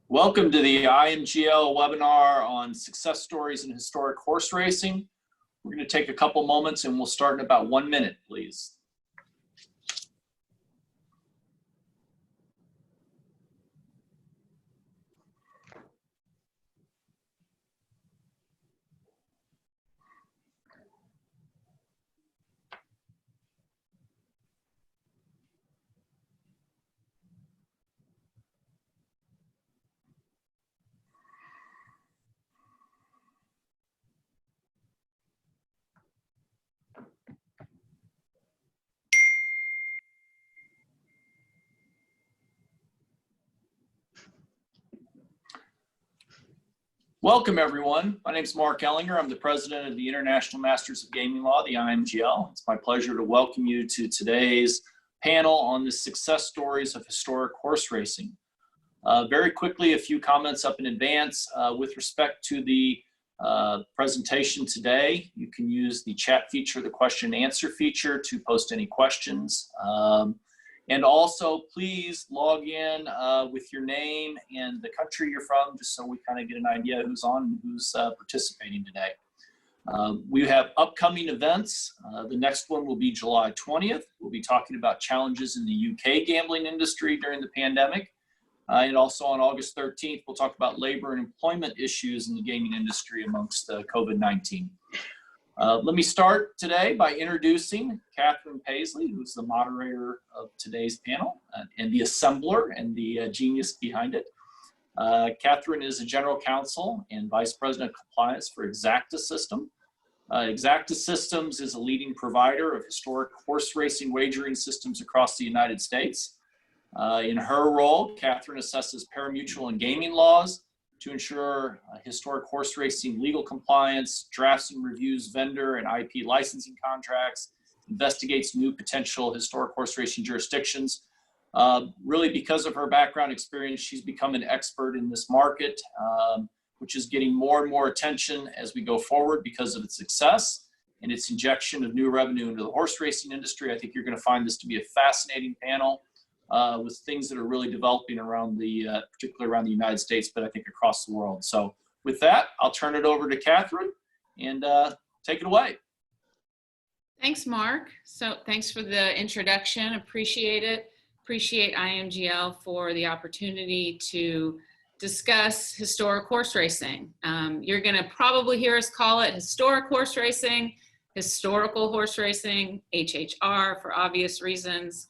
Welcome to the IMGL webinar on success stories in historic horse racing. We're going to take a couple moments and we'll start in about 1 minute, please. Welcome, everyone. My name is Mark Ellinger. I'm the president of the International Masters of Gaming Law, the IMGL. It's my pleasure to welcome you to today's panel on the success stories of historic horse racing. Very quickly, a few comments up in advance. With respect to the presentation today, you can use the chat feature, the question and answer feature to post any questions. And also, please log in with your name and the country you're from, just so we kind of get an idea who's on and who's participating today. We have upcoming events. The next one will be July 20th. We'll be talking about challenges in the UK gambling industry during the pandemic. And also on August 13th, we'll talk about labor and employment issues in the gaming industry amongst COVID-19. Let me start today by introducing Catherine Paisley, who's the moderator of today's panel and the assembler and the genius behind it. Catherine is a general counsel and vice president of compliance for Exacta System. Exacta Systems is a leading provider of historic horse racing wagering systems across the United States. In her role, Catherine assesses parimutuel and gaming laws to ensure historic horse racing legal compliance, drafts and reviews vendor and IP licensing contracts, investigates new potential historic horse racing jurisdictions. Really, because of her background experience, she's become an expert in this market, which is getting more and more attention as we go forward because of its success and its injection of new revenue into the horse racing industry. I think you're going to find this to be a fascinating panel. With things that are really developing around particularly around the United States, but I think across the world. So with that, I'll turn it over to Catherine and take it away. Thanks, Mark. So thanks for the introduction. Appreciate it. Appreciate IMGL for the opportunity to discuss historic horse racing. You're going to probably hear us call it historic horse racing, historical horse racing, HHR for obvious reasons.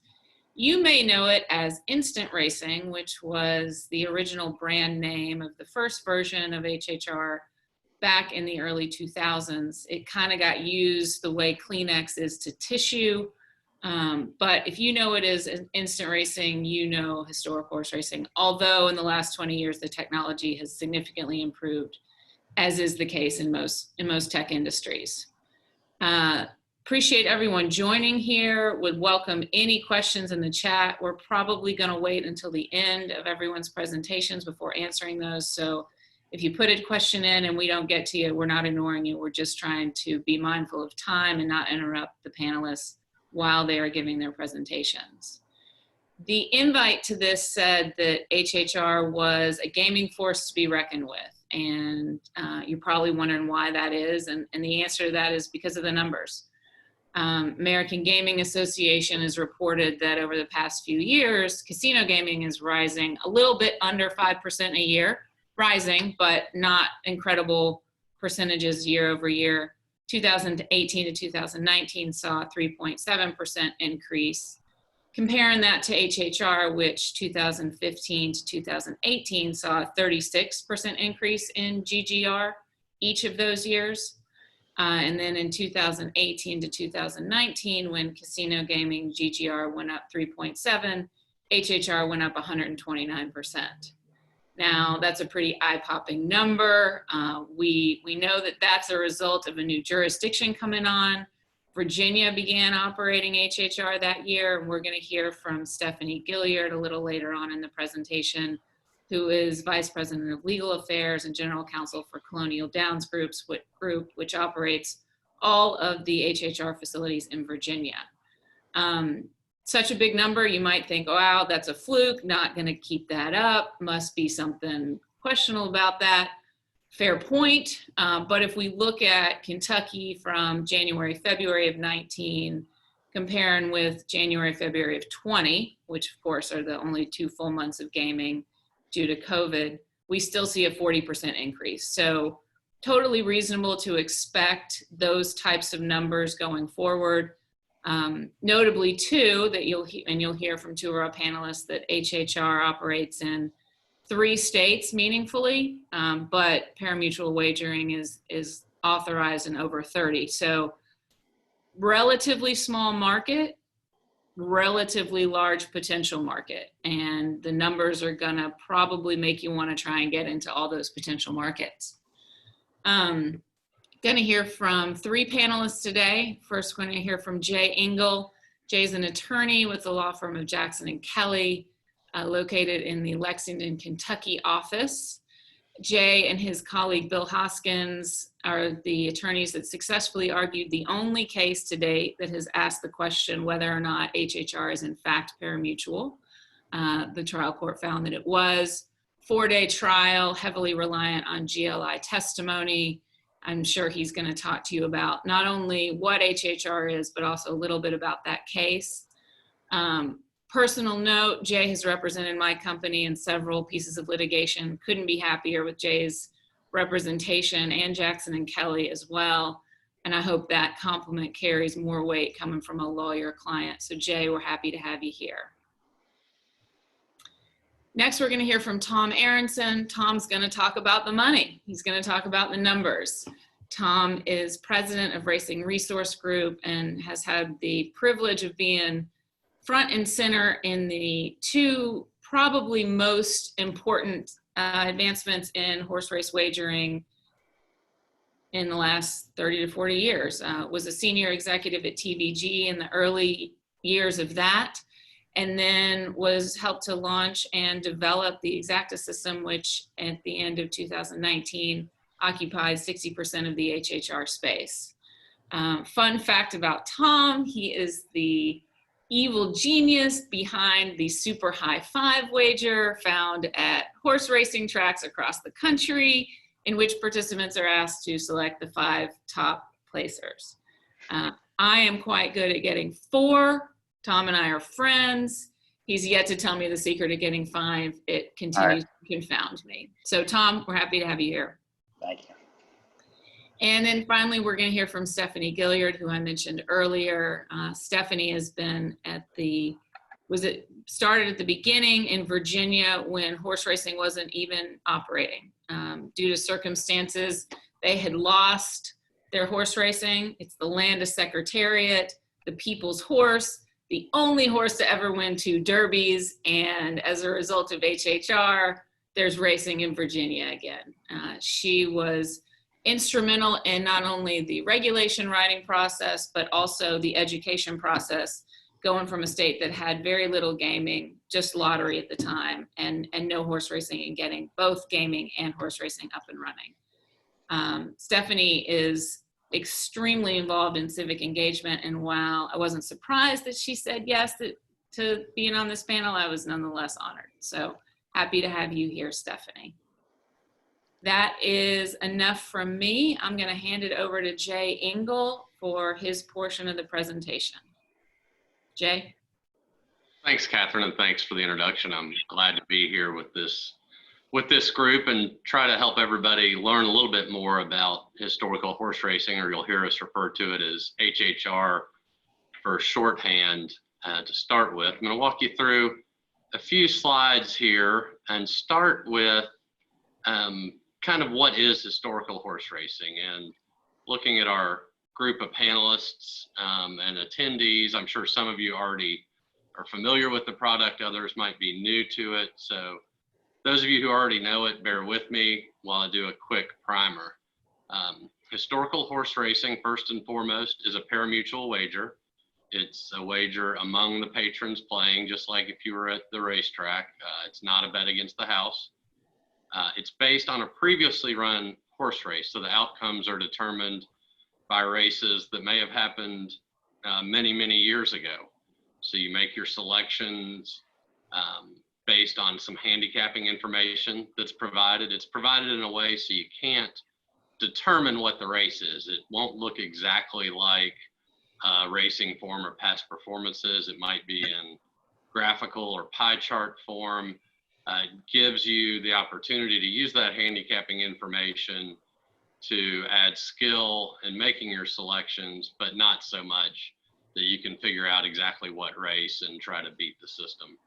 You may know it as instant racing, which was the original brand name of the first version of HHR back in the early 2000s. It kind of got used the way Kleenex is to tissue. But if you know it as instant racing, you know historic horse racing. Although in the last 20 years, the technology has significantly improved, as is the case in most tech industries. Appreciate everyone joining here. Would welcome any questions in the chat. We're probably going to wait until the end of everyone's presentations before answering those. So if you put a question in and we don't get to you, we're not ignoring you. We're just trying to be mindful of time and not interrupt the panelists while they are giving their presentations. The invite to this said that HHR was a gaming force to be reckoned with. And you're probably wondering why that is. And the answer to that is because of the numbers. American Gaming Association has reported that over the past few years, casino gaming is rising a little bit under 5% a year, rising, but not incredible percentages year over year. 2018 to 2019 saw a 3.7% increase. Comparing that to HHR, which 2015 to 2018 saw a 36% increase in GGR each of those years. And then in 2018 to 2019, when casino gaming GGR went up 3.7, HHR went up 129%. Now, that's a pretty eye-popping number. We know that that's a result of a new jurisdiction coming on. Virginia began operating HHR that year, and we're going to hear from Stephanie Gilliard a little later on in the presentation, who is Vice President of Legal Affairs and General Counsel for Colonial Downs Group, which operates all of the HHR facilities in Virginia. such a big number, you might think, oh, wow, that's a fluke, not going to keep that up, must be something questionable about that. Fair point. But if we look at Kentucky from January, February of 19, comparing with January, February of 20, which of course are the only 2 full months of gaming due to COVID, we still see a 40% increase. So totally reasonable to expect those types of numbers going forward. Notably too, that you'll hear from 2 of our panelists that HHR operates in 3 states meaningfully, but parimutuel wagering is authorized in over 30. So relatively small market, relatively large potential market. And the numbers are gonna probably make you wanna try and get into all those potential markets. Going to hear from 3 panelists today. First, we're going to hear from Jay Engel. Jay's an attorney with the law firm of Jackson and Kelly, located in the Lexington, Kentucky office. Jay and his colleague Bill Hoskins are the attorneys that successfully argued the only case to date that has asked the question whether or not HHR is in fact parimutuel. The trial court found that it was. 4-day trial, heavily reliant on GLI testimony. I'm sure he's going to talk to you about not only what HHR is, but also a little bit about that case. Personal note, Jay has represented my company in several pieces of litigation. Couldn't be happier with Jay's representation and Jackson and Kelly as well. And I hope that compliment carries more weight coming from a lawyer client. So Jay, we're happy to have you here. Next, we're going to hear from Tom Aronson. Tom's going to talk about the money. He's going to talk about the numbers. Tom is president of Racing Resource Group and has had the privilege of being front and center in the 2 probably most important advancements in horse race wagering in the last 30 to 40 years. Was a senior executive at TVG in the early years of that, and then was helped to launch and develop the Exacta system, which at the end of 2019 occupies 60% of the HHR space. Fun fact about Tom, he is the evil genius behind the super high 5 wager found at horse racing tracks across the country, in which participants are asked to select the 5 top placers. I am quite good at getting 4. Tom and I are friends. He's yet to tell me the secret of getting 5. It continues to confound me. So Tom, we're happy to have you here. Thank you. And then finally, we're going to hear from Stephanie Gilliard, who I mentioned earlier. Stephanie has been at started at the beginning in Virginia when horse racing wasn't even operating. Due to circumstances, they had lost their horse racing. It's the land of Secretariat, the people's horse, the only horse to ever win 2 derbies. And as a result of HHR, there's racing in Virginia again. She was instrumental in not only the regulation writing process, but also the education process, going from a state that had very little gaming, just lottery at the time, and no horse racing, and getting both gaming and horse racing up and running. Stephanie is extremely involved in civic engagement, and while I wasn't surprised that she said yes to being on this panel, I was nonetheless honored. So happy to have you here, Stephanie. That is enough from me. I'm going to hand it over to Jay Engel for his portion of the presentation. Jay? Thanks, Catherine, and thanks for the introduction. I'm glad to be here with this group and try to help everybody learn a little bit more about historical horse racing, or you'll hear us refer to it as HHR for shorthand to start with. I'm going to walk you through a few slides here and start with kind of what is historical horse racing, and looking at our group of panelists and attendees. I'm sure some of you already are familiar with the product, others might be new to it. So those of you who already know it, bear with me while I do a quick primer. Historical horse racing, first and foremost, is a parimutuel wager. It's a wager among the patrons playing, just like if you were at the racetrack. It's not a bet against the house. It's based on a previously run horse race, so the outcomes are determined by races that may have happened many, many years ago. So you make your selections based on some handicapping information that's provided. It's provided in a way so you can't determine what the race is. It won't look exactly like racing form or past performances. It might be in graphical or pie chart form. It gives you the opportunity to use that handicapping information to add skill in making your selections, but not so much that you can figure out exactly what race and try to beat the system.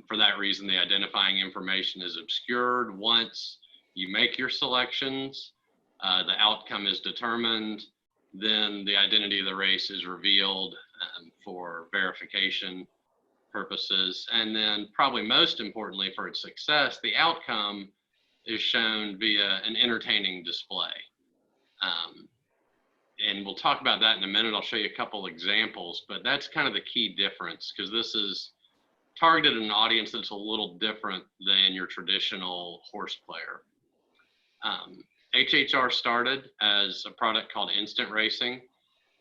For that reason, the identifying information is obscured. Once you make your selections, the outcome is determined, then the identity of the race is revealed for verification purposes. And then probably most importantly for its success, the outcome is shown via an entertaining display. And we'll talk about that in a minute. I'll show you a couple examples, but that's kind of the key difference, because this is targeted at an audience that's a little different than your traditional horse player. HHR started as a product called Instant Racing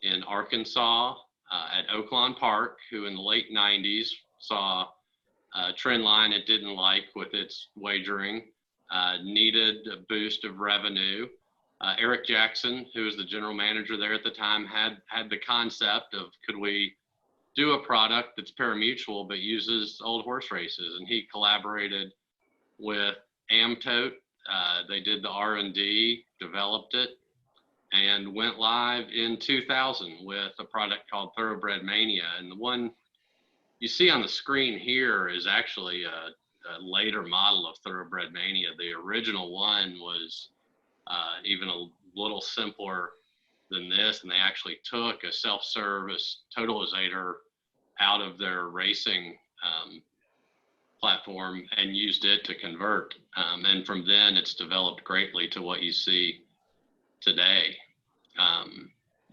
in Arkansas at Oaklawn Park, who in the late 90s saw a trend line it didn't like with its wagering, needed a boost of revenue. Eric Jackson, who was the general manager there at the time, had the concept of, could we do a product that's pari-mutuel but uses old horse races? And he collaborated with Amtote. They did the R&D, developed it, and went live in 2000 with a product called Thoroughbred Mania. And the one you see on the screen here is actually a later model of Thoroughbred Mania. The original one was even a little simpler than this, and they actually took a self-service totalizator out of their racing platform and used it to convert. And from then it's developed greatly to what you see today.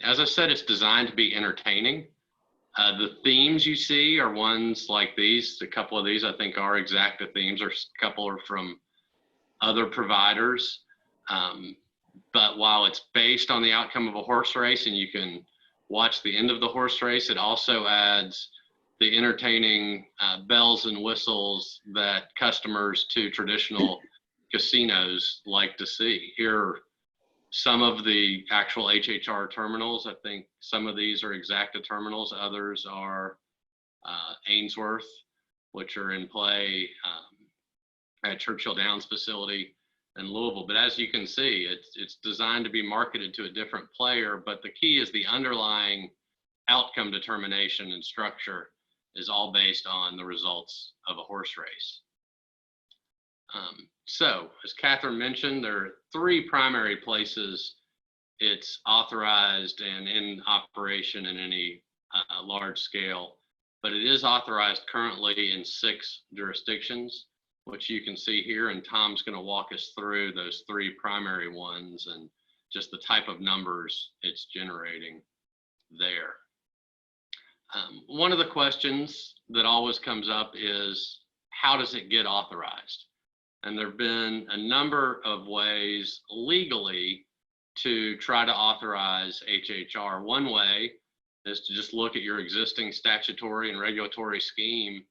As I said, it's designed to be entertaining. The themes you see are ones like these. A couple of these I think are exacta themes, or a couple are from other providers. But while it's based on the outcome of a horse race and you can watch the end of the horse race, it also adds the entertaining bells and whistles that customers to traditional casinos like to see. Here are some of the actual HHR terminals. I think some of these are exacta terminals. Others are Ainsworth, which are in play at Churchill Downs facility in Louisville. But as you can see, it's designed to be marketed to a different player, but the key is the underlying outcome determination and structure is all based on the results of a horse race. So as Catherine mentioned, there are three primary places it's authorized and in operation in any large scale, but it is authorized currently in 6 jurisdictions, which you can see here, and Tom's going to walk us through those 3 primary ones and just the type of numbers it's generating there. One of the questions that always comes up is, how does it get authorized? And there have been a number of ways legally to try to authorize HHR. One way is to just look at your existing statutory and regulatory scheme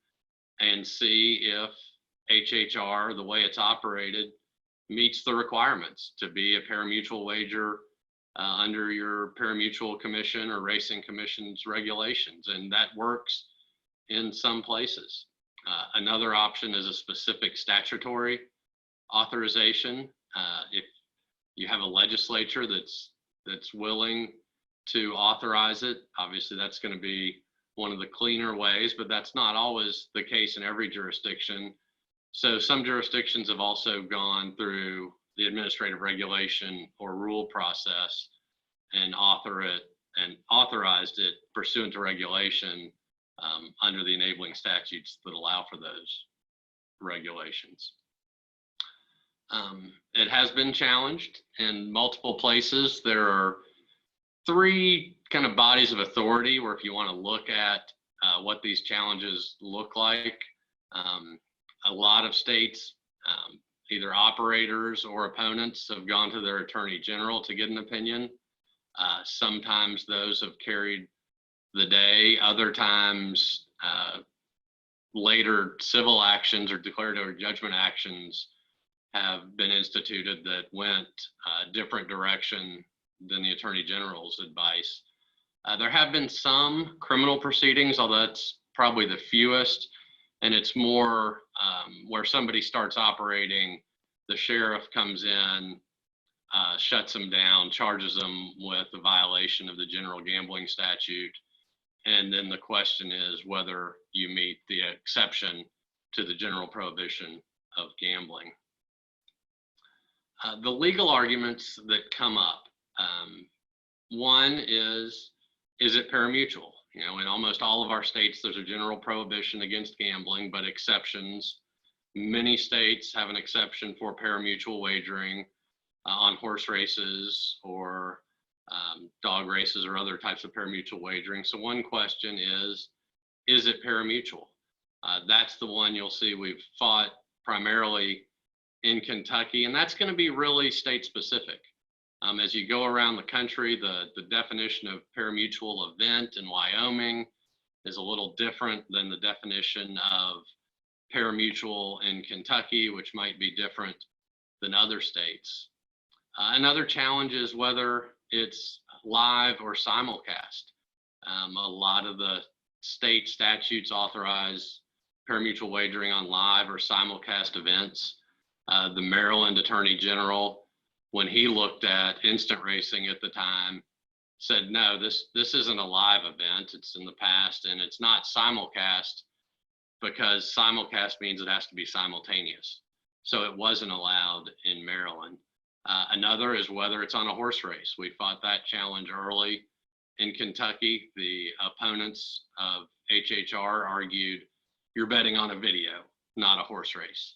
and see if HHR, the way it's operated, meets the requirements to be a pari-mutuel wager under your pari-mutuel commission or racing commission's regulations, and that works in some places. Another option is a specific statutory authorization. If you have a legislature that's willing to authorize it, obviously that's going to be one of the cleaner ways, but that's not always the case in every jurisdiction. So some jurisdictions have also gone through the administrative regulation or rule process and authorized it pursuant to regulation under the enabling statutes that allow for those regulations. It has been challenged in multiple places. There are 3 kind of bodies of authority where, if you want to look at what these challenges look like, a lot of states, either operators or opponents, have gone to their attorney general to get an opinion. Sometimes those have carried the day. Other times, later civil actions or declaratory judgment actions have been instituted that went a different direction than the Attorney General's advice. There have been some criminal proceedings, although that's probably the fewest, and it's more where somebody starts operating, the sheriff comes in, shuts them down, charges them with a violation of the general gambling statute, and then the question is whether you meet the exception to the general prohibition of gambling. The legal arguments that come up, one is it parimutuel? You know, in almost all of our states, there's a general prohibition against gambling, but exceptions. Many states have an exception for parimutuel wagering on horse races or dog races or other types of parimutuel wagering. So one question is it parimutuel? That's the one you'll see we've fought primarily in Kentucky, and that's going to be really state specific. As you go around the country, the definition of parimutuel event in Wyoming is a little different than the definition of parimutuel in Kentucky, which might be different than other states. Another challenge is whether it's live or simulcast. A lot of the state statutes authorize parimutuel wagering on live or simulcast events. The Maryland Attorney General, when he looked at instant racing at the time, said, no, this isn't a live event. It's in the past, and it's not simulcast because simulcast means it has to be simultaneous. So it wasn't allowed in Maryland. Another is whether it's on a horse race. We fought that challenge early in Kentucky. The opponents of HHR argued, you're betting on a video, not a horse race.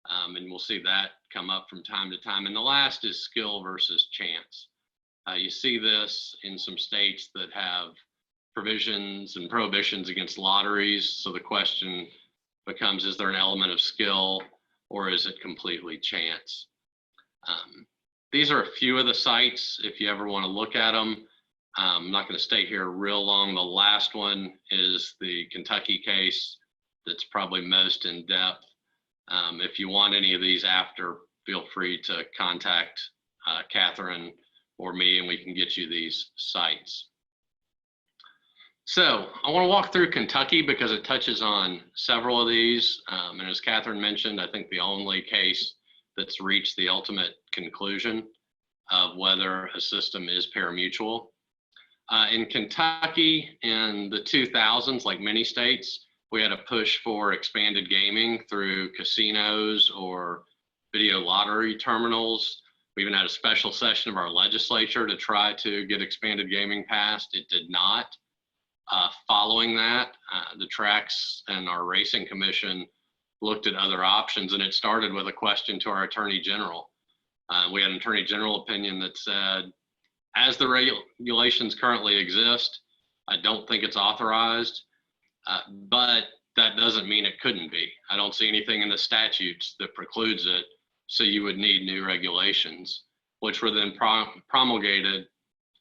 And we'll see that come up from time to time. And the last is skill versus chance. You see this in some states that have provisions and prohibitions against lotteries. So the question becomes, is there an element of skill or is it completely chance? These are a few of the sites if you ever want to look at them. I'm not going to stay here real long. The last one is the Kentucky case that's probably most in depth. If you want any of these after, feel free to contact Catherine or me and we can get you these sites. So I want to walk through Kentucky because it touches on several of these. And as Catherine mentioned, I think the only case that's reached the ultimate conclusion of whether a system is parimutuel. In Kentucky in the 2000s, like many states, we had a push for expanded gaming through casinos or video lottery terminals. We even had a special session of our legislature to try to get expanded gaming passed. It did not. Following that, the tracks and our racing commission looked at other options, and it started with a question to our Attorney General. We had an Attorney General opinion that said, as the regulations currently exist, I don't think it's authorized, but that doesn't mean it couldn't be. I don't see anything in the statutes that precludes it, so you would need new regulations, which were then promulgated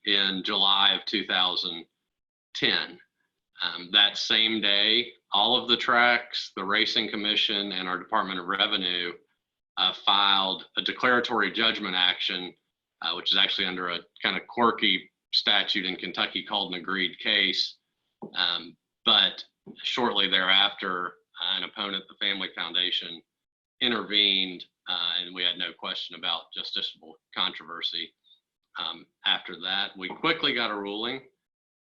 in July of 2010. That same day, all of the tracks, the Racing Commission, and our Department of Revenue filed a declaratory judgment action, which is actually under a kind of quirky statute in Kentucky called an agreed case. But shortly thereafter, an opponent, the Family Foundation, intervened, and we had no question about justiciable controversy. After that, we quickly got a ruling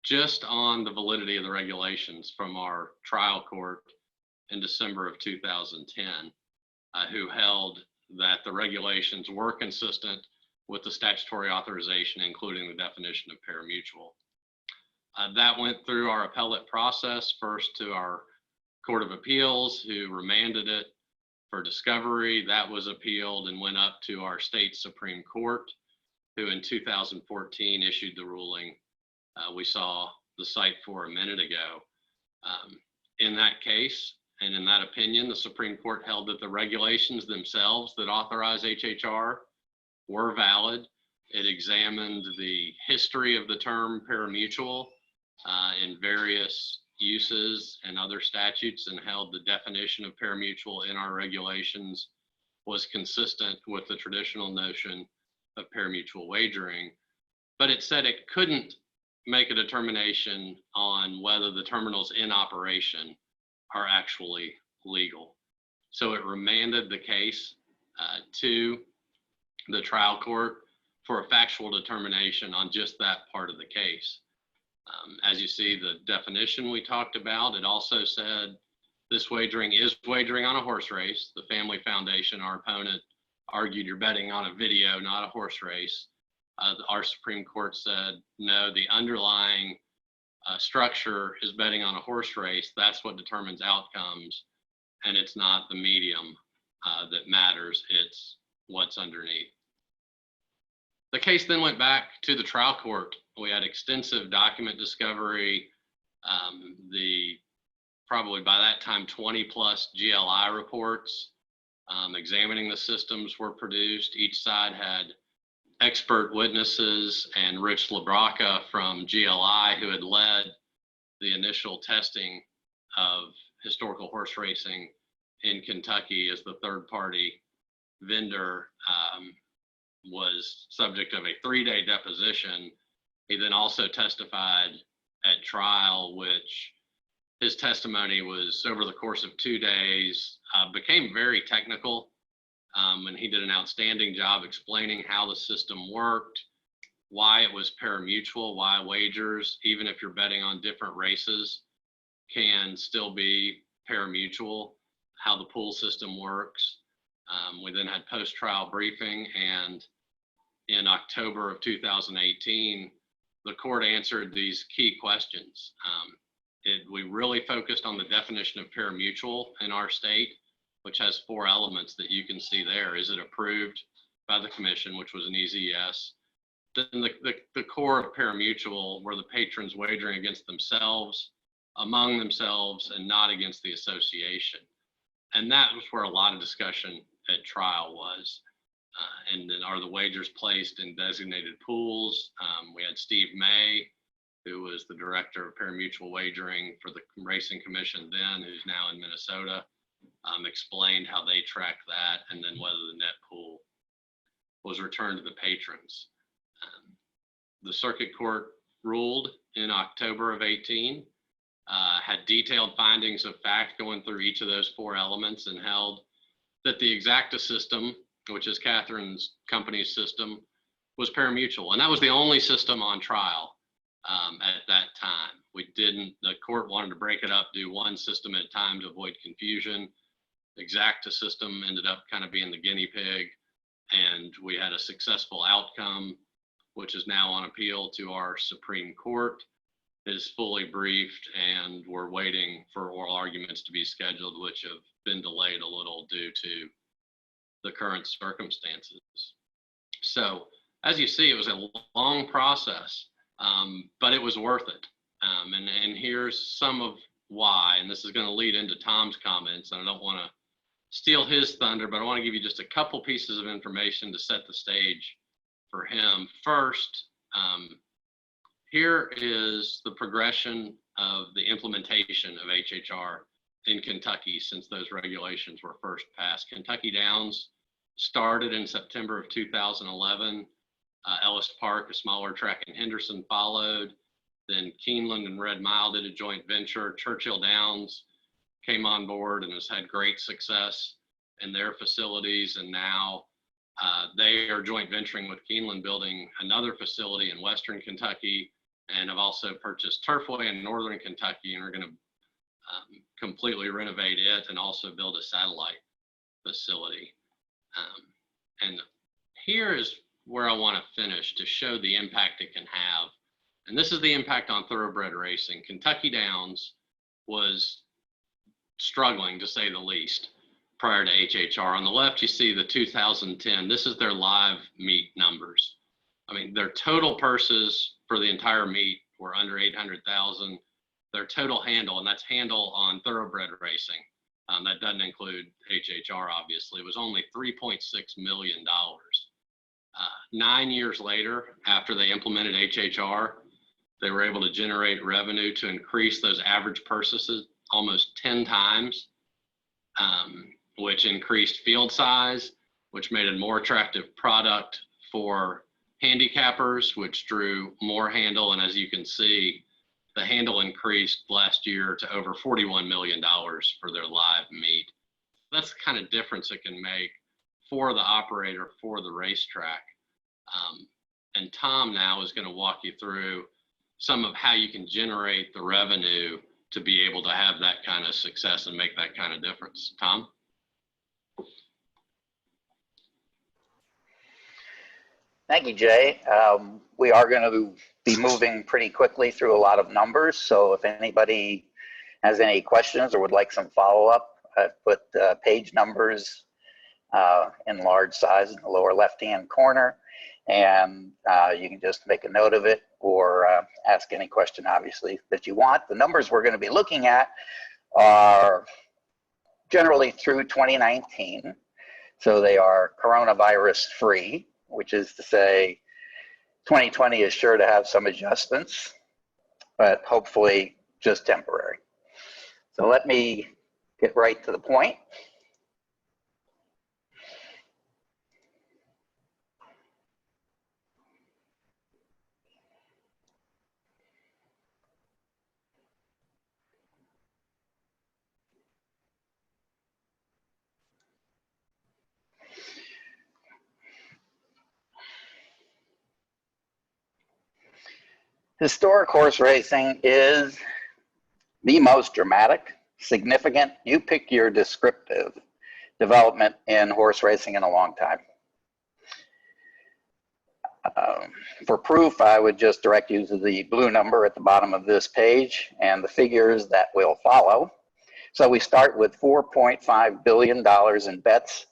just on the validity of the regulations from our trial court in December of 2010, who held that the regulations were consistent with the statutory authorization, including the definition of parimutuel. That went through our appellate process, first to our Court of Appeals, who remanded it for discovery. That was appealed and went up to our state Supreme Court, who in 2014 issued the ruling we saw the cite for a minute ago. In that case, and in that opinion, the Supreme Court held that the regulations themselves that authorize HHR were valid. It examined the history of the term parimutuel in various uses and other statutes and held the definition of parimutuel in our regulations was consistent with the traditional notion of parimutuel wagering, but it said it couldn't make a determination on whether the terminals in operation are actually legal. So it remanded the case to the trial court for a factual determination on just that part of the case. As you see, the definition we talked about, it also said this wagering is wagering on a horse race. The Family Foundation, our opponent, argued you're betting on a video, not a horse race. Our Supreme Court said, no, the underlying structure is betting on a horse race. That's what determines outcomes. And it's not the medium that matters. It's what's underneath. The case then went back to the trial court. We had extensive document discovery. Probably by that time, 20 plus GLI reports examining the systems were produced. Each side had expert witnesses, and Rich LaBraca from GLI, who had led the initial testing of historical horse racing in Kentucky as the third party vendor, was subject of a 3-day deposition. He then also testified at trial, which his testimony was over the course of 2 days, became very technical. And he did an outstanding job explaining how the system worked, why it was parimutuel, why wagers, even if you're betting on different races, can still be parimutuel, how the pool system works. We then had post-trial briefing, and in October of 2018, the court answered these key questions. We really focused on the definition of parimutuel in our state, which has 4 elements that you can see there. Is it approved by the commission, which was an easy yes. Then the core of parimutuel were the patrons wagering against themselves, among themselves, and not against the association. And that was where a lot of discussion at trial was. And then are the wagers placed in designated pools? We had Steve May, who was the director of parimutuel wagering for the Racing Commission then, who's now in Minnesota, explained how they track that, and then whether the net pool was returned to the patrons. The circuit court ruled in October of 18, had detailed findings of fact going through each of those 4 elements, and held that the exacta system, which is Catherine's company's system, was parimutuel. And that was the only system on trial at that time. The court wanted to break it up, do one system at a time to avoid confusion. Exacta system ended up kind of being the guinea pig, and we had a successful outcome, which is now on appeal to our Supreme Court. It is fully briefed, and we're waiting for oral arguments to be scheduled, which have been delayed a little due to the current circumstances. So as you see, it was a long process, but it was worth it. And here's some of why, and this is going to lead into Tom's comments, and I don't want to steal his thunder, but I want to give you just a couple pieces of information to set the stage for him. First, here is the progression of the implementation of HHR in Kentucky since those regulations were first passed. Kentucky Downs started in September of 2011. Ellis Park, a smaller track in Henderson, followed. Then Keeneland and Red Mile did a joint venture. Churchill Downs came on board and has had great success in their facilities. And now they are joint venturing with Keeneland, building another facility in Western Kentucky, and have also purchased Turfway in Northern Kentucky and are going to completely renovate it and also build a satellite facility. And here is where I want to finish to show the impact it can have. And this is the impact on thoroughbred racing. Kentucky Downs was struggling, to say the least, prior to HHR. On the left, you see the 2010. This is their live meet numbers. I mean, their total purses for the entire meet were under 800,000. Their total handle, and that's handle on thoroughbred racing, that doesn't include HHR, obviously, was only $3.6 million. 9 years later, after they implemented HHR, They were able to generate revenue to increase those average purchases almost 10 times, which increased field size, which made a more attractive product for handicappers, which drew more handle. And as you can see, the handle increased last year to over $41 million for their live meet. That's the kind of difference it can make for the operator, for the racetrack. And Tom now is going to walk you through some of how you can generate the revenue to be able to have that kind of success and make that kind of difference. Tom? Thank you, Jay. We are going to be moving pretty quickly through a lot of numbers. So if anybody has any questions or would like some follow-up, I've put page numbers in large size in the lower left-hand corner. And you can just make a note of it or ask any question, obviously, that you want. The numbers we're going to be looking at are generally through 2019. So they are coronavirus free, which is to say 2020 is sure to have some adjustments, but hopefully just temporary. So let me get right to the point. Historic horse racing is the most dramatic, significant, you pick your descriptive, development in horse racing in a long time. For proof, I would just direct you to the blue number at the bottom of this page and the figures that will follow. So we start with $4.5 billion in bets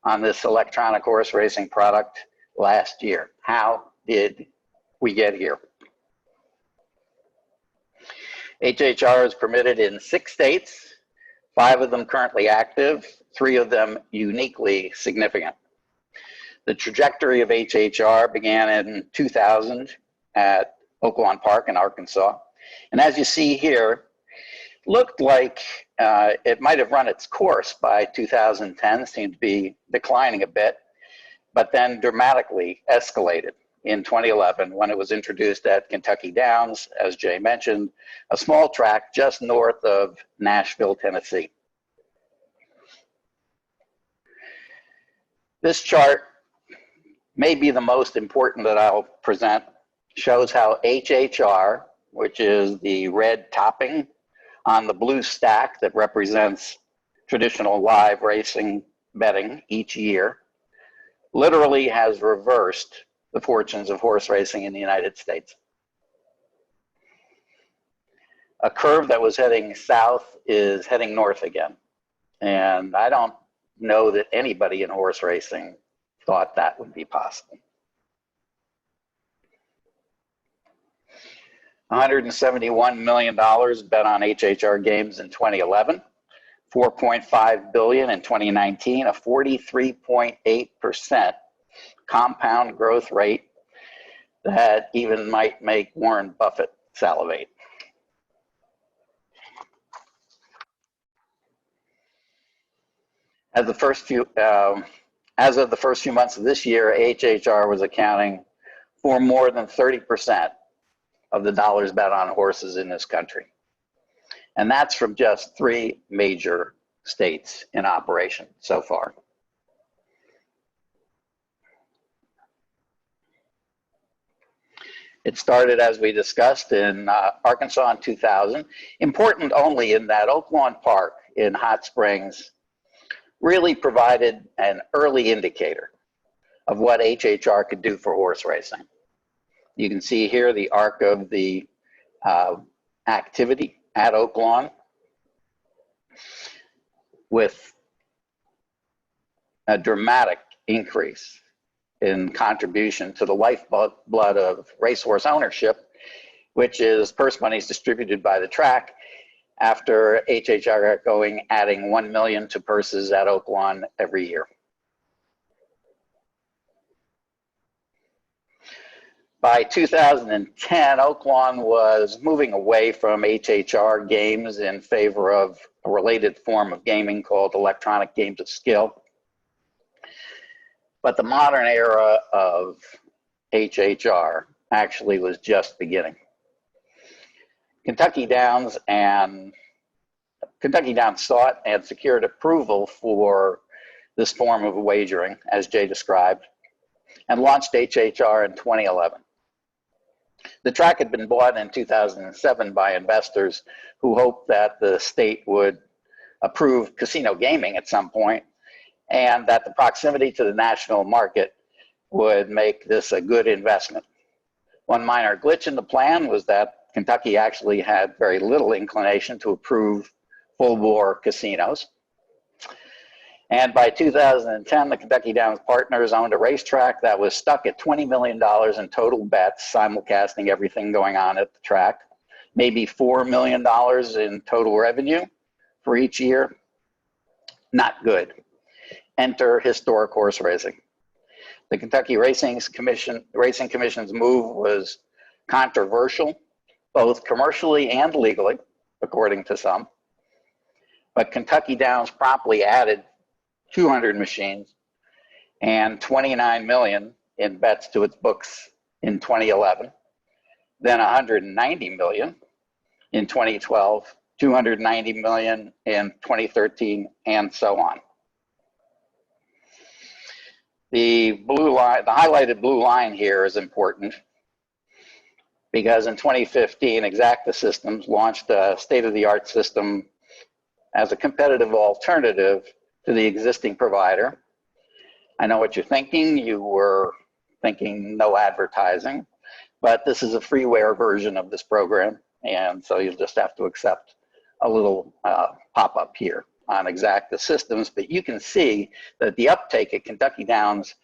on this electronic horse racing product last year. How did we get here? HHR is permitted in 6 states, 5 of them currently active, 3 of them uniquely significant. The trajectory of HHR began in 2000 at Oaklawn Park in Arkansas. And as you see here, looked like it might have run its course by 2010, seemed to be declining a bit, but then dramatically escalated in 2011 when it was introduced at Kentucky Downs, as Jay mentioned, a small track just north of Nashville, Tennessee. This chart may be the most important that I'll present, shows how HHR, which is the red topping on the blue stack that represents traditional live racing betting each year, literally has reversed the fortunes of horse racing in the United States. A curve that was heading south is heading north again. And I don't know that anybody in horse racing thought that would be possible. $171 million bet on HHR games in 2011, $4.5 billion in 2019, a 43.8% compound growth rate that even might make Warren Buffett salivate. As of the first few months of this year, HHR was accounting for more than 30% of the dollars bet on horses in this country. And that's from just 3 major states in operation so far. It started, as we discussed, in Arkansas in 2000. Important only in that Oaklawn Park in Hot Springs really provided an early indicator of what HHR could do for horse racing. You can see here the arc of the activity at Oaklawn with a dramatic increase in contribution to the lifeblood of racehorse ownership, which is purse monies distributed by the track after HHR got going, adding $1 million to purses at Oaklawn every year. By 2010, Oaklawn was moving away from HHR games in favor of a related form of gaming called electronic games of skill. But the modern era of HHR actually was just beginning. Kentucky Downs sought and secured approval for this form of wagering, as Jay described, and launched HHR in 2011. The track had been bought in 2007 by investors who hoped that the state would approve casino gaming at some point, and that the proximity to the national market would make this a good investment. One minor glitch in the plan was that Kentucky actually had very little inclination to approve full-bore casinos. And by 2010, the Kentucky Downs partners owned a racetrack that was stuck at $20 million in total bets, simulcasting everything going on at the track, maybe $4 million in total revenue for each year. Not good. Enter historic horse racing. The Kentucky Racing Commission's move was controversial, both commercially and legally, according to some. But Kentucky Downs promptly added 200 machines and 29 million in bets to its books in 2011, then 190 million in 2012, 290 million in 2013, and so on. The blue line, the highlighted blue line here is important because in 2015, Exacta Systems launched a state-of-the-art system as a competitive alternative to the existing provider. I know what you're thinking. You were thinking no advertising, but this is a freeware version of this program, and so you'll just have to accept a little pop-up here on Exacta Systems. But you can see that the uptake at Kentucky Downs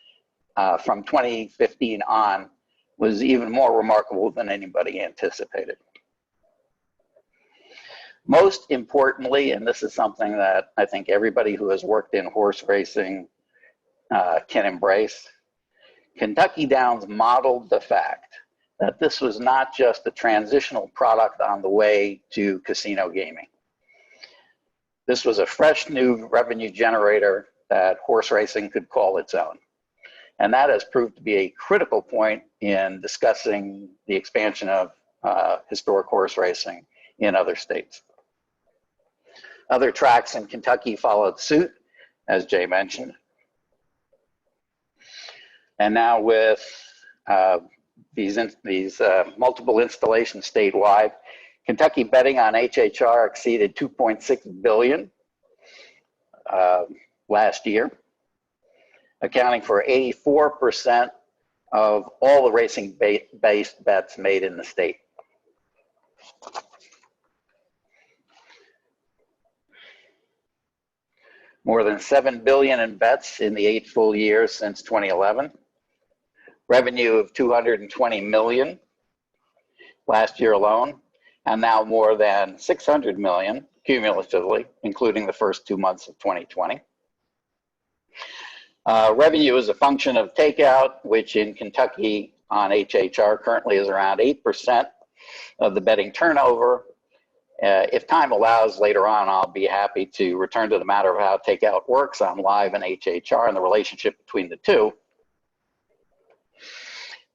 from 2015 on was even more remarkable than anybody anticipated. Most importantly, and this is something that I think everybody who has worked in horse racing can embrace, Kentucky Downs modeled the fact that this was not just a transitional product on the way to casino gaming. This was a fresh new revenue generator that horse racing could call its own. And that has proved to be a critical point in discussing the expansion of historic horse racing in other states. Other tracks in Kentucky followed suit, as Jay mentioned. And now with these multiple installations statewide, Kentucky betting on HHR exceeded $2.6 billion last year, accounting for 84% of all the racing-based bets made in the state. More than $7 billion in bets in the 8 full years since 2011. Revenue of $220 million last year alone, and now more than $600 million cumulatively, including the first 2 months of 2020. Revenue is a function of takeout, which in Kentucky on HHR currently is around 8% of the betting turnover. If time allows later on, I'll be happy to return to the matter of how takeout works on live and HHR and the relationship between the two.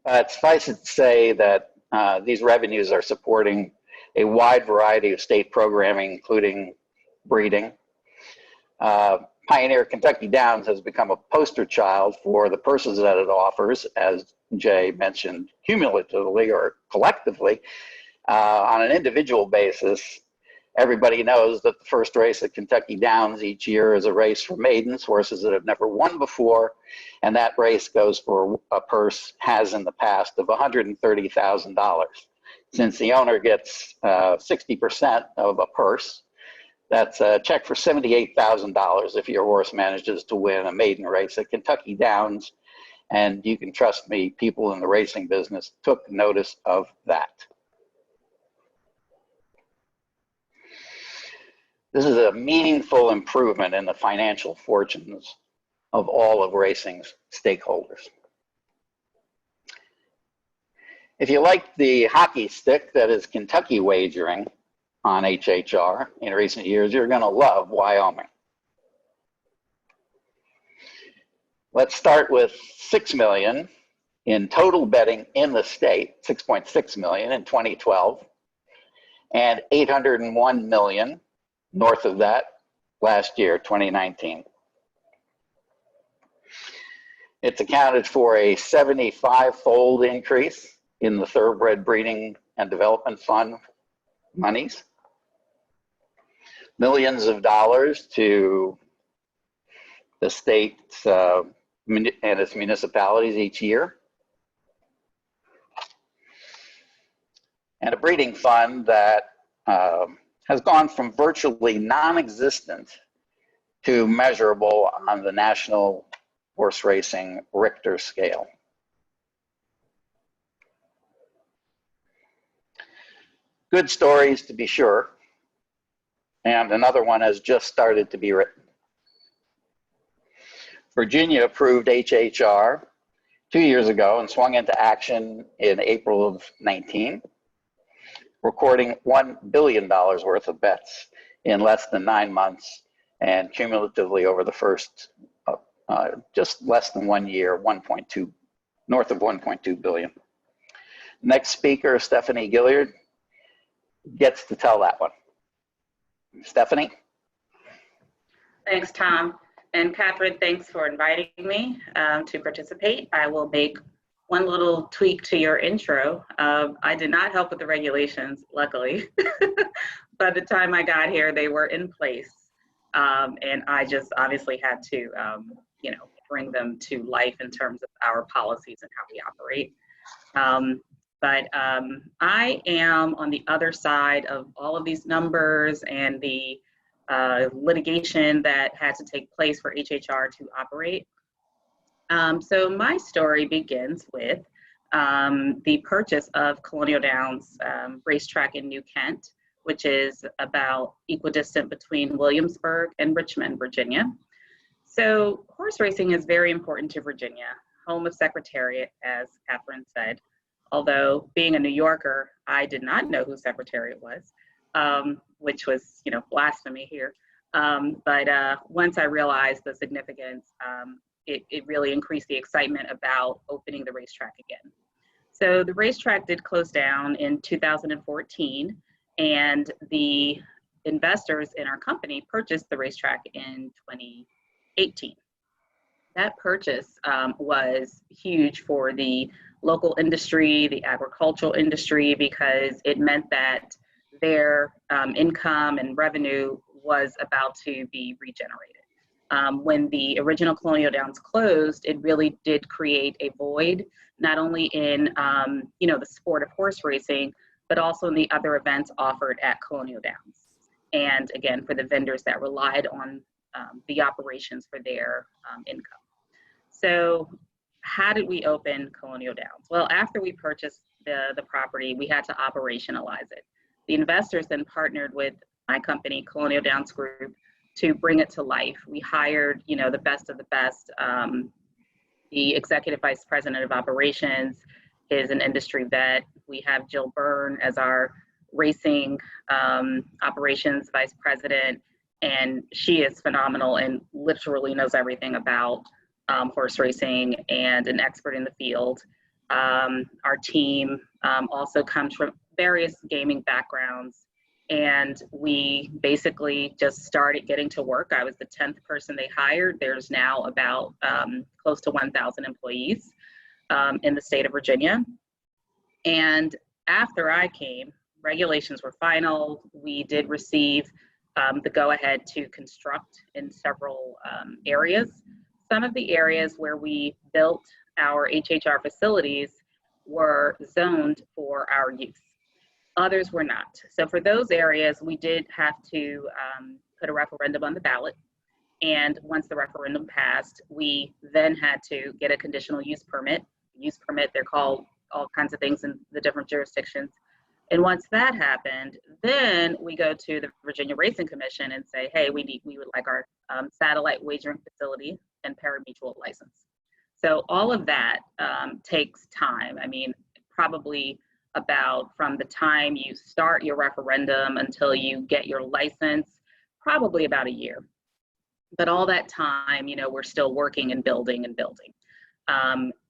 But suffice it to say that these revenues are supporting a wide variety of state programming, including breeding. Pioneer Kentucky Downs has become a poster child for the purses that it offers, as Jay mentioned, cumulatively or collectively. On an individual basis, everybody knows that the first race at Kentucky Downs each year is a race for maidens, horses that have never won before, and that race goes for a purse, has in the past, of $130,000. Since the owner gets 60% of a purse, that's a check for $78,000 if your horse manages to win a maiden race at Kentucky Downs. And you can trust me, people in the racing business took notice of that. This is a meaningful improvement in the financial fortunes of all of racing's stakeholders. If you like the hockey stick that is Kentucky wagering on HHR in recent years, you're going to love Wyoming. Let's start with 6 million in total betting in the state, 6.6 million in 2012, and 801 million north of that last year, 2019. It's accounted for a 75-fold increase in the thoroughbred breeding and development fund monies, millions of dollars to the state and its municipalities each year, and a breeding fund that has gone from virtually non-existent to measurable on the National Horse Racing Richter scale. Good stories, to be sure, and another one has just started to be written. Virginia approved HHR 2 years ago and swung into action in April of 19, recording $1 billion worth of bets in less than 9 months, and cumulatively over the first just less than 1 year, north of 1.2 billion. Next speaker, Stephanie Gilliard, gets to tell that one. Stephanie? Thanks, Tom. And Catherine, thanks for inviting me to participate. I will make one little tweak to your intro. I did not help with the regulations, luckily. By the time I got here, they were in place. And I just obviously had to, bring them to life in terms of our policies and how we operate. But I am on the other side of all of these numbers and the litigation that had to take place for HHR to operate. So my story begins with the purchase of Colonial Downs racetrack in New Kent, which is about equidistant between Williamsburg and Richmond, Virginia. So horse racing is very important to Virginia, home of Secretariat, as Catherine said. Although being a New Yorker, I did not know who Secretariat was, which was, blasphemy here. But once I realized the significance, it really increased the excitement about opening the racetrack again. So the racetrack did close down in 2014, and the investors in our company purchased the racetrack in 2018. That purchase was huge for the local industry, the agricultural industry, because it meant that their income and revenue was about to be regenerated. When the original Colonial Downs closed, it really did create a void, not only in the sport of horse racing, but also in the other events offered at Colonial Downs. And again, for the vendors that relied on the operations for their income. So how did we open Colonial Downs? Well, after we purchased the property, we had to operationalize it. The investors then partnered with my company, Colonial Downs Group, to bring it to life. We hired, the best of the best. The executive vice president of operations is an industry vet. We have Jill Byrne as our racing operations vice president, and she is phenomenal and literally knows everything about horse racing and an expert in the field. Our team also comes from various gaming backgrounds, and we basically just started getting to work. I was the 10th person they hired. There's now about close to 1,000 employees in the state of Virginia. And after I came, regulations were final. We did receive the go-ahead to construct in several areas. Some of the areas where we built our HHR facilities were zoned for our use. Others were not. So for those areas, we did have to put a referendum on the ballot. And once the referendum passed, we then had to get a conditional use permit. Use permit, they're called all kinds of things in the different jurisdictions. And once that happened, then we go to the Virginia Racing Commission and say, hey, we would like our satellite wagering facility and pari-mutuel license. So all of that takes time. I mean, probably about from the time you start your referendum until you get your license, probably about a year. But all that time, we're still working and building and building.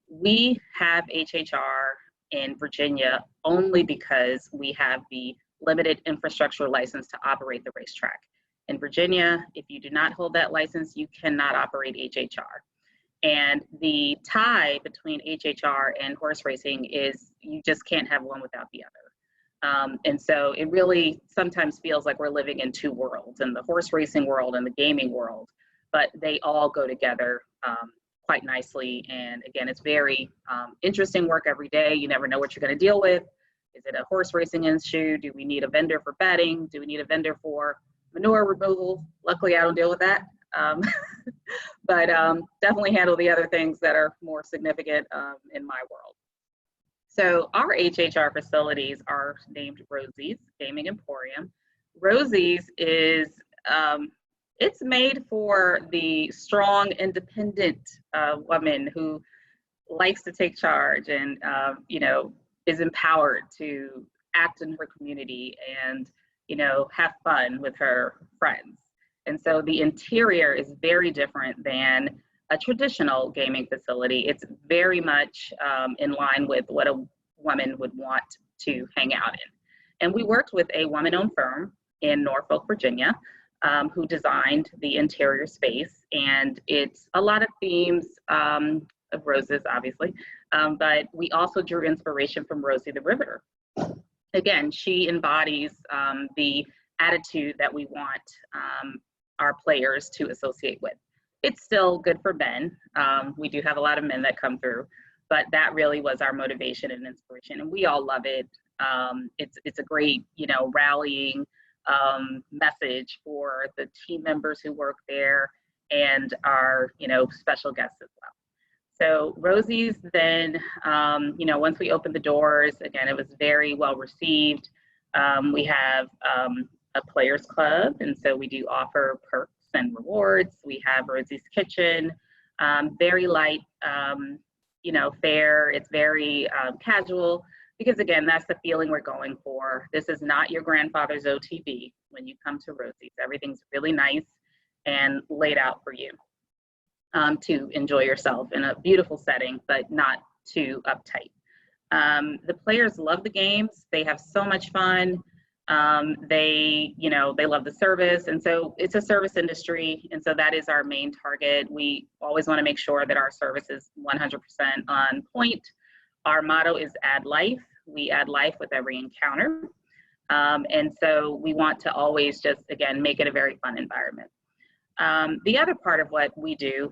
We have HHR in Virginia only because we have the limited infrastructure license to operate the racetrack. In Virginia, if you do not hold that license, you cannot operate HHR. And the tie between HHR and horse racing is you just can't have one without the other. And so it really sometimes feels like we're living in two worlds, in the horse racing world and the gaming world, but they all go together quite nicely. And again, it's very interesting work every day. You never know what you're going to deal with. Is it a horse racing issue? Do we need a vendor for betting? Do we need a vendor for manure removal? Luckily, I don't deal with that. But definitely handle the other things that are more significant in my world. So our HHR facilities are named Rosie's Gaming Emporium. Rosie's is, it's made for the strong, independent woman who likes to take charge and, is empowered to act in her community and, have fun with her friends. And so the interior is very different than a traditional gaming facility. It's very much in line with what a woman would want to hang out in. And we worked with a woman-owned firm in Norfolk, Virginia, who designed the interior space. And it's a lot of themes of roses, obviously, but we also drew inspiration from Rosie the Riveter. Again, she embodies the attitude that we want our players to associate with. It's still good for men. We do have a lot of men that come through, but that really was our motivation and inspiration, and we all love it. It's a great, rallying message for the team members who work there and our, special guests as well. So Rosie's then, once we opened the doors, again, it was very well received. We have a players club, and so we do offer perks and rewards. We have Rosie's Kitchen, very light, fare. It's very casual because, again, that's the feeling we're going for. This is not your grandfather's OTB when you come to Rosie's. Everything's really nice and laid out for you to enjoy yourself in a beautiful setting, but not too uptight. The players love the games. They have so much fun. They love the service. And so it's a service industry. And so that is our main target. We always want to make sure that our service is 100% on point. Our motto is add life. We add life with every encounter. And so we want to always just, again, make it a very fun environment. The other part of what we do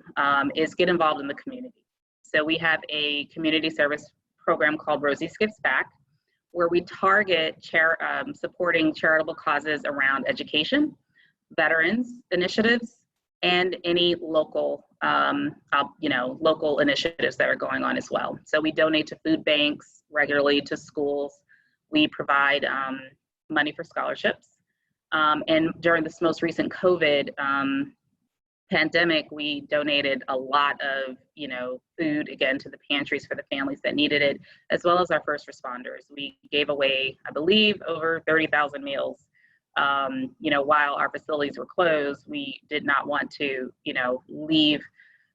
is get involved in the community. So we have a community service program called Rosie Skips Back, where we target supporting charitable causes around education, veterans initiatives, and any local, local initiatives that are going on as well. So we donate to food banks regularly, to schools. We provide money for scholarships. And during this most recent COVID pandemic, we donated a lot of, food, again, to the pantries for the families that needed it, as well as our first responders. We gave away, I believe, over 30,000 meals. While our facilities were closed, we did not want to, leave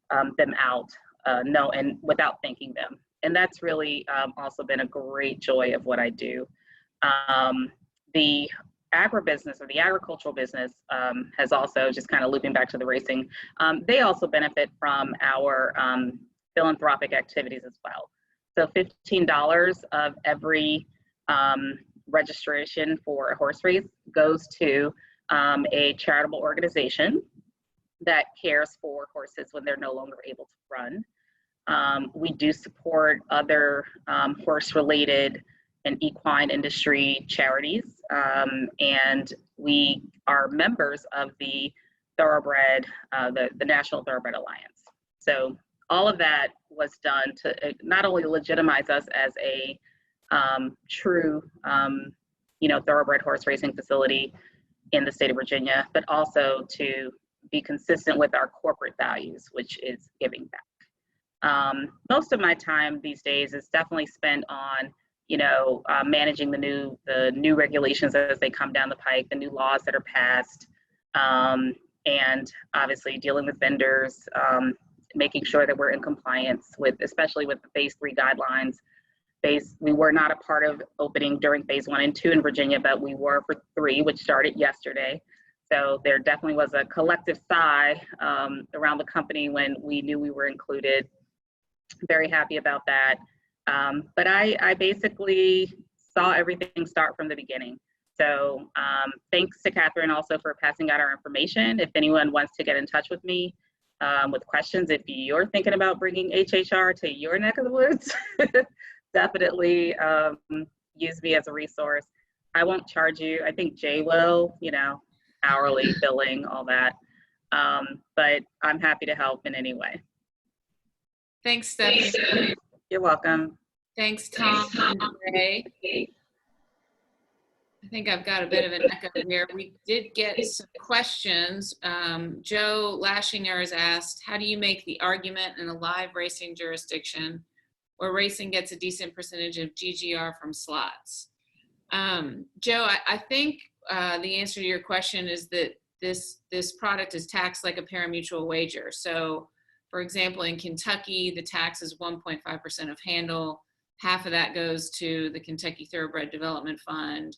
them out, and without thanking them. And that's really also been a great joy of what I do. The agribusiness, or the agricultural business, has also, just kind of looping back to the racing, they also benefit from our philanthropic activities as well. So $15 of every registration for a horse race goes to a charitable organization that cares for horses when they're no longer able to run. We do support other horse-related and equine industry charities, and we are members of the Thoroughbred, the National Thoroughbred Alliance. So all of that was done to not only legitimize us as a true, thoroughbred horse racing facility in the state of Virginia, but also to be consistent with our corporate values, which is giving back. Most of my time these days is definitely spent on managing the new regulations as they come down the pike, the new laws that are passed, and obviously dealing with vendors, making sure that we're in compliance with, especially with the phase 3 guidelines. We were not a part of opening during phase 1 and 2 in Virginia, but we were for 3, which started yesterday. So there definitely was a collective sigh around the company when we knew we were included. Very happy about that. But I basically saw everything start from the beginning. So thanks to Catherine also for passing out our information. If anyone wants to get in touch with me with questions, if you're thinking about bringing HHR to your neck of the woods, definitely use me as a resource. I won't charge you. I think Jay will, hourly billing, all that. But I'm happy to help in any way. Thanks, Stephanie. You're welcome. Thanks, Tom and Ray. I think I've got a bit of an echo here. We did get some questions. Joe Lashinger has asked, how do you make the argument in a live racing jurisdiction where racing gets a decent percentage of GGR from slots? Joe, I think the answer to your question is that this product is taxed like a pari-mutuel wager. So, for example, in Kentucky, the tax is 1.5% of handle. Half of that goes to the Kentucky Thoroughbred Development Fund.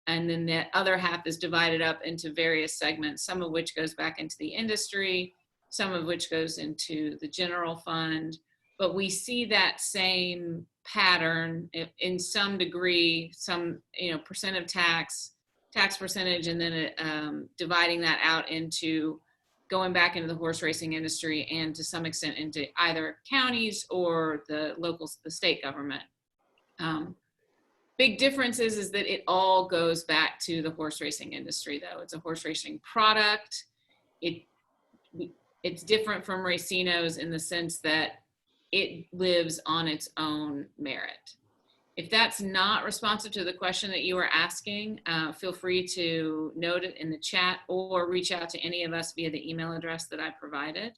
And then the other half is divided up into various segments, some of which goes back into the industry, some of which goes into the general fund. But we see that same pattern in some degree, some percent of tax percentage, and then dividing that out into going back into the horse racing industry and to some extent into either counties or the state government. Big difference is that it all goes back to the horse racing industry, though. It's a horse racing product. It's different from racinos in the sense that it lives on its own merit. If that's not responsive to the question that you were asking, feel free to note it in the chat or reach out to any of us via the email address that I provided.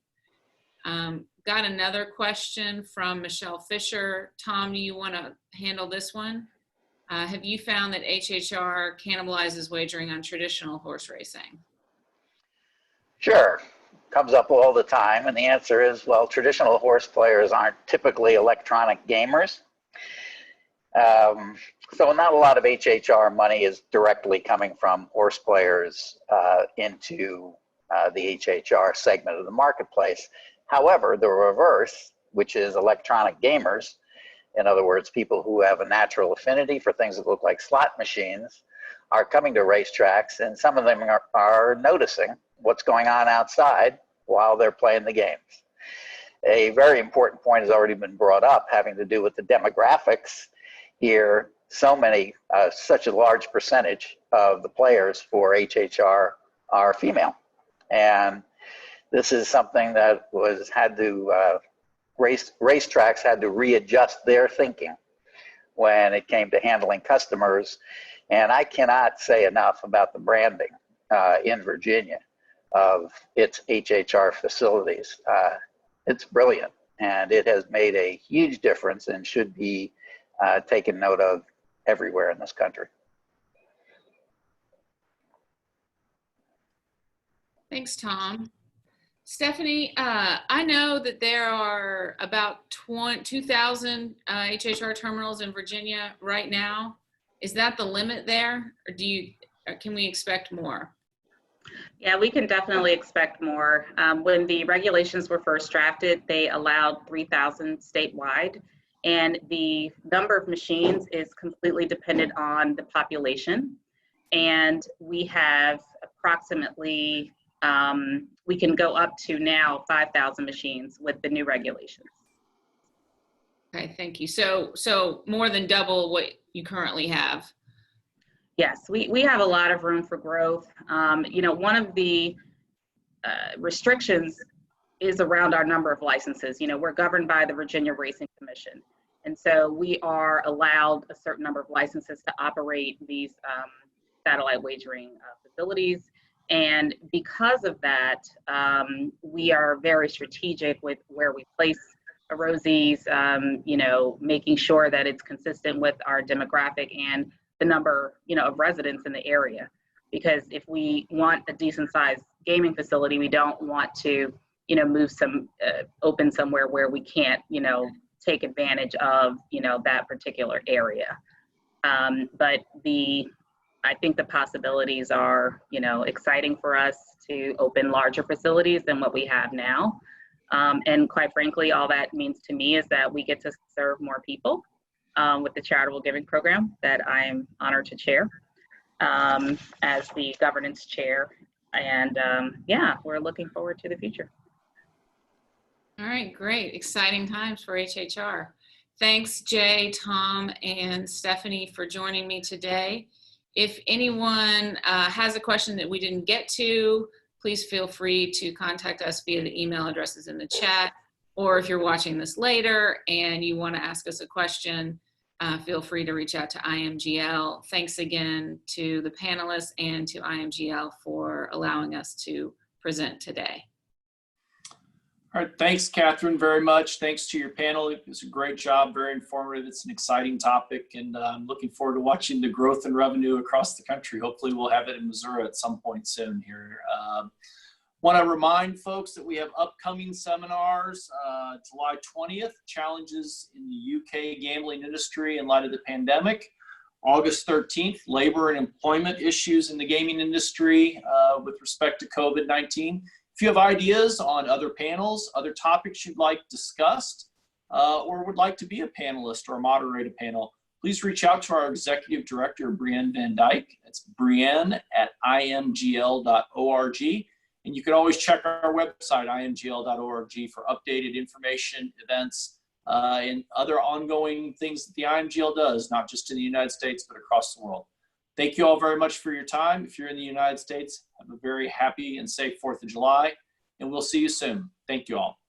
Got another question from Michelle Fisher. Tom, do you want to handle this one? Have you found that HHR cannibalizes wagering on traditional horse racing? Sure. Comes up all the time. And the answer is, well, traditional horse players aren't typically electronic gamers. So not a lot of HHR money is directly coming from horse players into the HHR segment of the marketplace. However, the reverse, which is electronic gamers, in other words, people who have a natural affinity for things that look like slot machines, are coming to racetracks, and some of them are noticing what's going on outside while they're playing the games. A very important point has already been brought up, having to do with the demographics here. Such a large percentage of the players for HHR are female. And this is something that racetracks had to readjust their thinking when it came to handling customers. And I cannot say enough about the branding in Virginia of its HHR facilities. It's brilliant, and it has made a huge difference and should be taken note of everywhere in this country. Thanks, Tom. Stephanie, I know that there are about 2,000 HHR terminals in Virginia right now. Is that the limit there, or can we expect more? Yeah, we can definitely expect more. When the regulations were first drafted, they allowed 3,000 statewide, and the number of machines is completely dependent on the population. And we have approximately we can go up to now 5,000 machines with the new regulations. Okay, thank you. So more than double what you currently have. Yes, we have a lot of room for growth. One of the restrictions is around our number of licenses. We're governed by the Virginia Racing Commission. And so we are allowed a certain number of licenses to operate these satellite wagering facilities. And because of that, we are very strategic with where we place Rosie's, making sure that it's consistent with our demographic and the number, of residents in the area. Because if we want a decent sized gaming facility, we don't want to, open somewhere where we can't, take advantage of, that particular area. But I think the possibilities are, exciting for us to open larger facilities than what we have now. And quite frankly, all that means to me is that we get to serve more people with the charitable giving program that I'm honored to chair as the governance chair. And we're looking forward to the future. All right, great. Exciting times for HHR. Thanks, Jay, Tom, and Stephanie for joining me today. If anyone has a question that we didn't get to, please feel free to contact us via the email addresses in the chat. Or if you're watching this later and you want to ask us a question, feel free to reach out to IMGL. Thanks again to the panelists and to IMGL for allowing us to present today. All right, thanks, Catherine, very much. Thanks to your panel. It was a great job, very informative. It's an exciting topic, and I'm looking forward to watching the growth in revenue across the country. Hopefully we'll have it in Missouri at some point soon here. Want to remind folks that we have upcoming seminars, July 20th, challenges in the UK gambling industry in light of the pandemic. August 13th, labor and employment issues in the gaming industry with respect to COVID-19. If you have ideas on other panels, other topics you'd like discussed, or would like to be a panelist or moderate a panel, please reach out to our Executive Director, Brienne Van Dyke. That's brienne@imgl.org. And you can always check our website, imgl.org, for updated information, events, and other ongoing things that the IMGL does, not just in the United States, but across the world. Thank you all very much for your time. If you're in the United States, have a very happy and safe 4th of July, and we'll see you soon. Thank you all.